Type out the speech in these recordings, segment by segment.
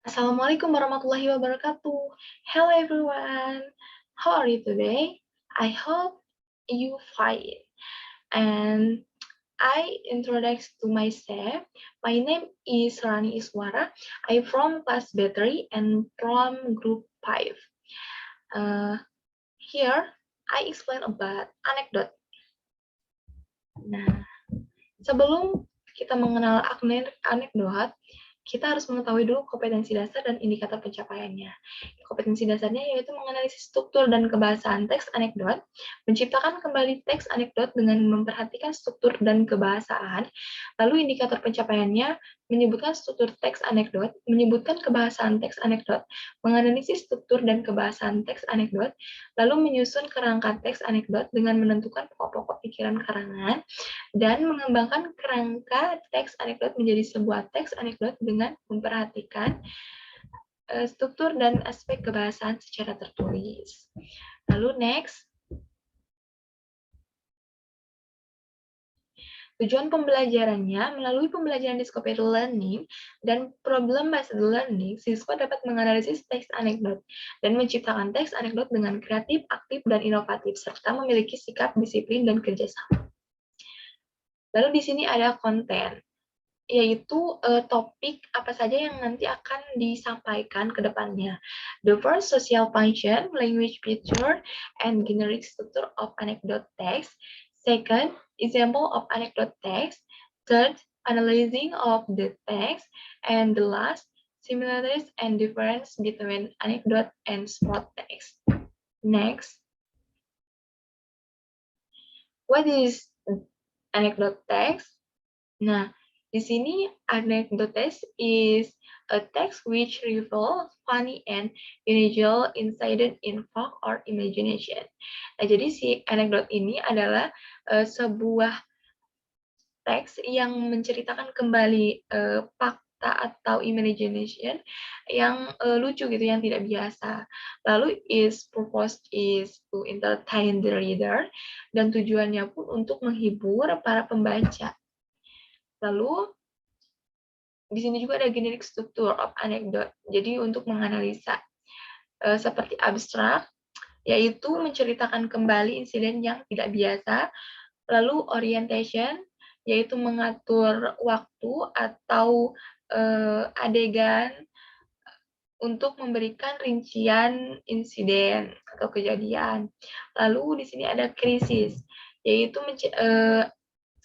Assalamualaikum warahmatullahi wabarakatuh. Hello everyone. How are you today? I hope you fine. And I introduce to myself. My name is Rani Iswara. I'm from class battery and from group 5. Uh, Here I explain about anecdote. Nah, sebelum kita mengenal anekdot, kita harus mengetahui dulu kompetensi dasar dan indikator pencapaiannya. Kompetensi dasarnya yaitu menganalisis struktur dan kebahasaan teks anekdot, menciptakan kembali teks anekdot dengan memperhatikan struktur dan kebahasaan, lalu indikator pencapaiannya menyebutkan struktur teks anekdot, menyebutkan kebahasaan teks anekdot, menganalisis struktur dan kebahasaan teks anekdot, lalu menyusun kerangka teks anekdot dengan menentukan pokok-pokok pikiran karangan, dan mengembangkan kerangka teks anekdot menjadi sebuah teks anekdot dengan memperhatikan struktur dan aspek kebahasaan secara tertulis. Lalu next, tujuan pembelajarannya, melalui pembelajaran discovery learning dan problem-based learning, siswa dapat menganalisis teks anekdot dan menciptakan teks anekdot dengan kreatif, aktif, dan inovatif, serta memiliki sikap disiplin dan kerjasama. Lalu di sini ada konten, yaitu topik apa saja yang nanti akan disampaikan ke depannya. The first, social function, language feature, and generic structure of anecdote text. Second, example of anecdote text. Third, analyzing of the text. And the last, similarities and difference between anecdote and spot text. Next, what is anecdote text? Nah, di sini anecdote text is a text which reveals funny and unusual incident in fact or imagination. Nah, jadi si anecdote ini adalah sebuah teks yang menceritakan kembali fakta atau imagination yang lucu gitu, yang tidak biasa. Lalu its purpose is to entertain the reader, dan tujuannya pun untuk menghibur para pembaca. Lalu di sini juga ada generic structure of anecdote. Jadi untuk menganalisa seperti abstrak, yaitu menceritakan kembali insiden yang tidak biasa. Lalu orientation, yaitu mengatur waktu atau adegan untuk memberikan rincian insiden atau kejadian. Lalu di sini ada krisis, yaitu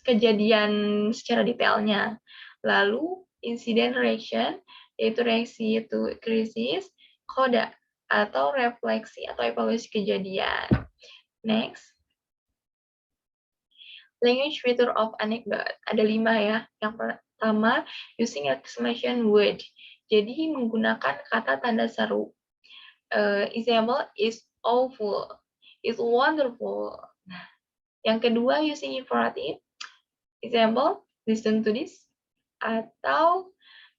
kejadian secara detailnya. Lalu incident reaction, yaitu reaksi itu krisis, koda atau refleksi atau evaluasi kejadian. Next, language feature of anecdote. Ada 5 ya. Yang pertama, using exclamation word. Jadi menggunakan kata tanda seru. Example is awful, is wonderful. Nah, yang kedua, using imperative. Example, listen to this, atau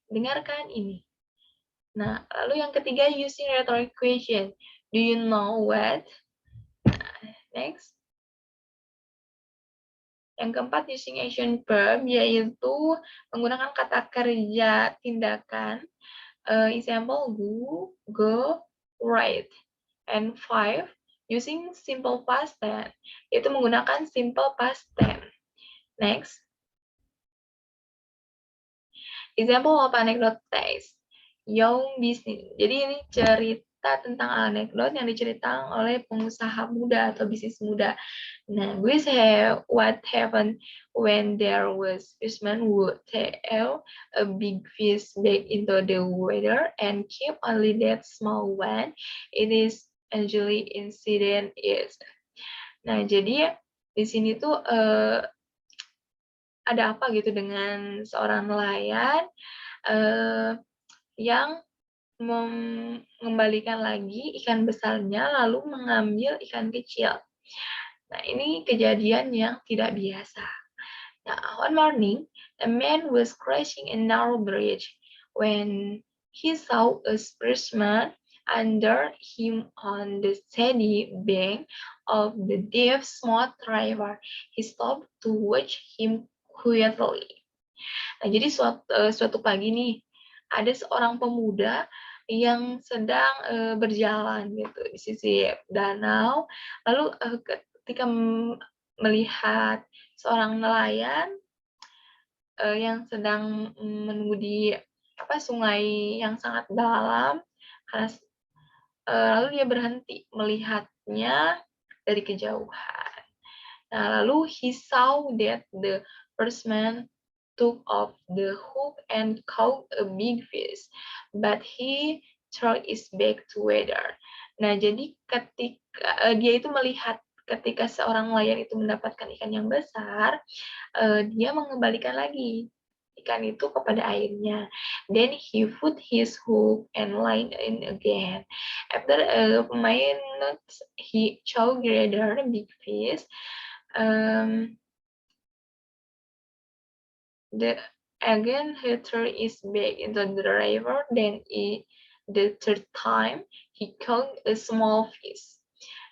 dengarkan ini. Nah, lalu yang ketiga, using rhetoric question. Do you know what? Nah, next. Yang keempat, using action verb, yaitu menggunakan kata kerja tindakan. Example, go, write. And 5, using simple past tense, yaitu menggunakan simple past tense. Next. Example of anecdote text. Young business. Jadi ini cerita tentang anekdot yang diceritakan oleh pengusaha muda atau bisnis muda. Nah, gue say what happened when there was fisherman would throw a big fish back into the water and keep only that small one. It is usually incident is. Nah, jadi di sini tuh ada apa gitu dengan seorang nelayan yang mengembalikan lagi ikan besarnya lalu mengambil ikan kecil. Nah, ini kejadian yang tidak biasa. Nah, one morning, a man was crossing a narrow bridge when he saw a sportsman under him on the sandy bank of the deep smooth river. He stopped to watch him quietly. Nah, jadi suatu pagi nih, ada seorang pemuda yang sedang berjalan gitu di sisi danau. Lalu ketika melihat seorang nelayan yang sedang menunggu di sungai yang sangat dalam, karena lalu dia berhenti melihatnya dari kejauhan. Nah, lalu he saw that the first man took off the hook and caught a big fish, but he threw it back to water. Nah, jadi ketika dia itu melihat ketika seorang nelayan itu mendapatkan ikan yang besar, dia mengembalikan lagi ikan itu kepada airnya. Then he put his hook and line in again. After a minute, he caught greater big fish. Again, he threw his back into the river. Then the third time, he caught a small fish.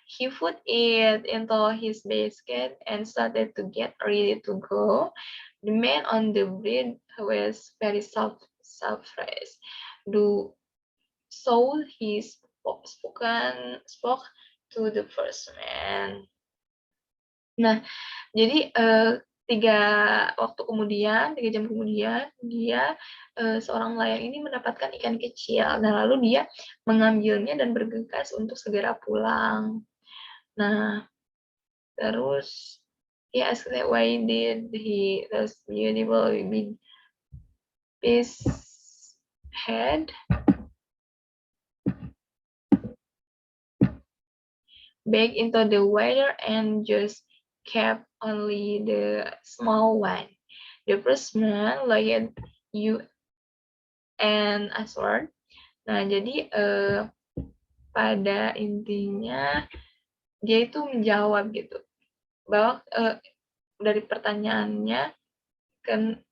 He put it into his basket and started to get ready to go. The man on the bridge was very surprised. So he spoke to the first man. Nah, jadi 3 jam kemudian dia seorang nelayan ini mendapatkan ikan kecil. Nah, lalu dia mengambilnya dan bergegas untuk segera pulang. Nah, terus he asked why did he those beautiful big fish head back into the water and just kept only the small one. The first man lied you and answered. Nah, jadi pada intinya dia itu menjawab gitu bahwa dari pertanyaannya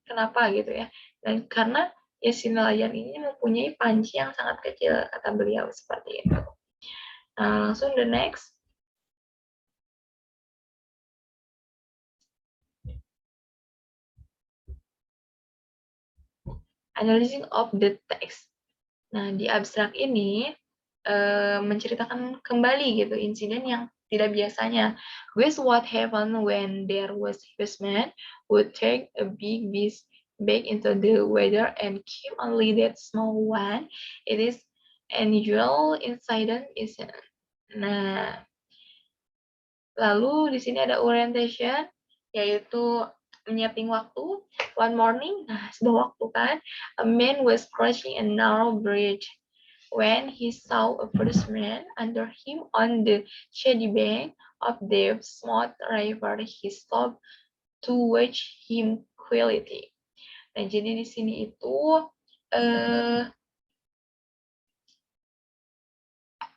kenapa gitu ya, dan karena ya si nelayan ini mempunyai panci yang sangat kecil, kata beliau seperti itu. Nah, langsung the next. Analyzing of the text. Nah, di abstrak ini menceritakan kembali gitu insiden yang tidak biasanya. Guess what happened when there was fisherman who take a big fish back into the water and keep only that small one? It is unusual incident, isn't it? Nah, lalu di sini ada orientation, yaitu menyiapkan waktu. One morning, nah sebuah waktu kan, a man was crossing a narrow bridge. When he saw a first man under him on the shady bank of the smooth river, he stopped to watch him quietly. Nah, jadi di sini itu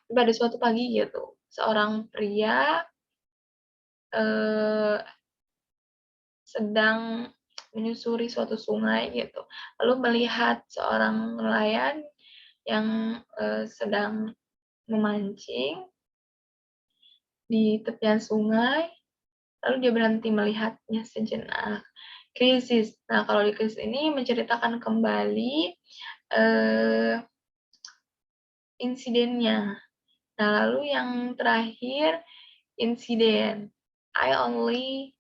pada suatu pagi gitu, seorang pria sedang menyusuri suatu sungai gitu, lalu melihat seorang nelayan yang sedang memancing di tepian sungai, lalu dia berhenti melihatnya sejenak. Krisis. Nah, kalau di krisis ini menceritakan kembali insidennya. Nah, lalu yang terakhir insiden. I only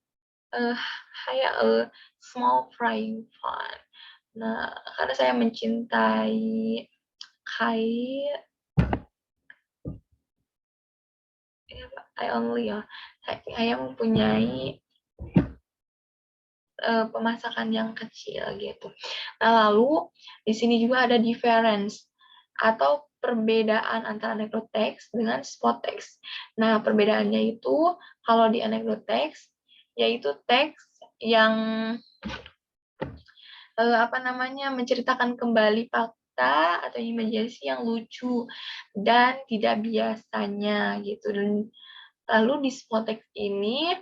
hire a small frying pan. Nah, karena saya mencintai kain, saya mempunyai pemasakan yang kecil gitu. Nah, lalu di sini juga ada difference atau perbedaan antara anekdot text dengan spot text. Nah, perbedaannya itu kalau di anekdot text yaitu teks yang menceritakan kembali fakta atau imajinasi yang lucu dan tidak biasanya gitu. Dan lalu di spot text ini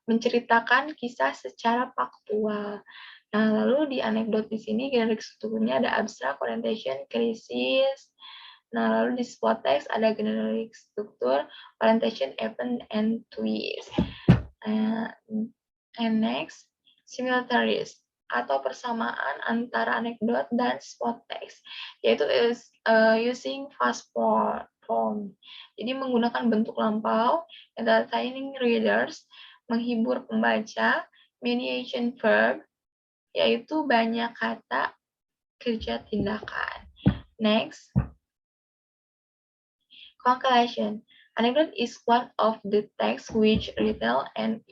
menceritakan kisah secara faktual. Nah, lalu di anekdot di sini generik strukturnya ada abstrak, orientation, krisis. Nah, lalu di spot text ada generik struktur, orientation, event, and twist. Nah, And next, similarities atau persamaan antara anekdot dan spot text, yaitu using fast form. Jadi menggunakan bentuk lampau, entertaining readers, menghibur pembaca, many action verb, yaitu banyak kata, kerja tindakan. Next, conclusion. Anecdote is one of the texts which retell an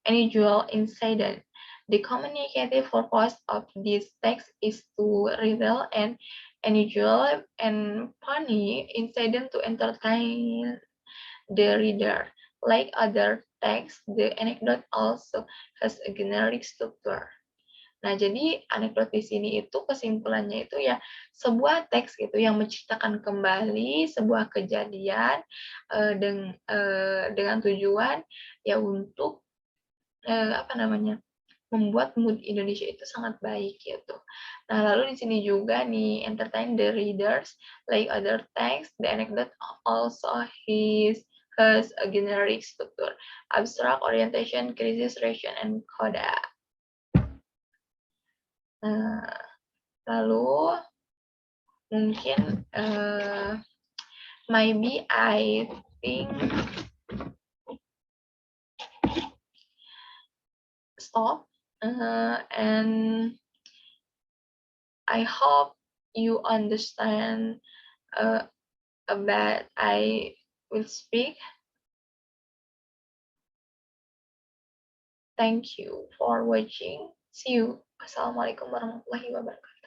unusual incident. The communicative purpose of this text is to reveal an unusual and funny incident to entertain the reader. Like other texts, the anecdote also has a generic structure. Nah, jadi anekdot di sini itu kesimpulannya itu ya sebuah teks gitu yang menceritakan kembali sebuah kejadian dengan tujuan ya untuk membuat mood Indonesia itu sangat baik gitu. Nah, lalu di sini juga nih entertain the readers like other text, the anecdote also has a generic structure, abstract orientation, crisis, ration, and coda. Nah, lalu mungkin maybe I think stop and I hope you understand about I will speak. Thank you for watching. See you. Assalamualaikum warahmatullahi wabarakatuh.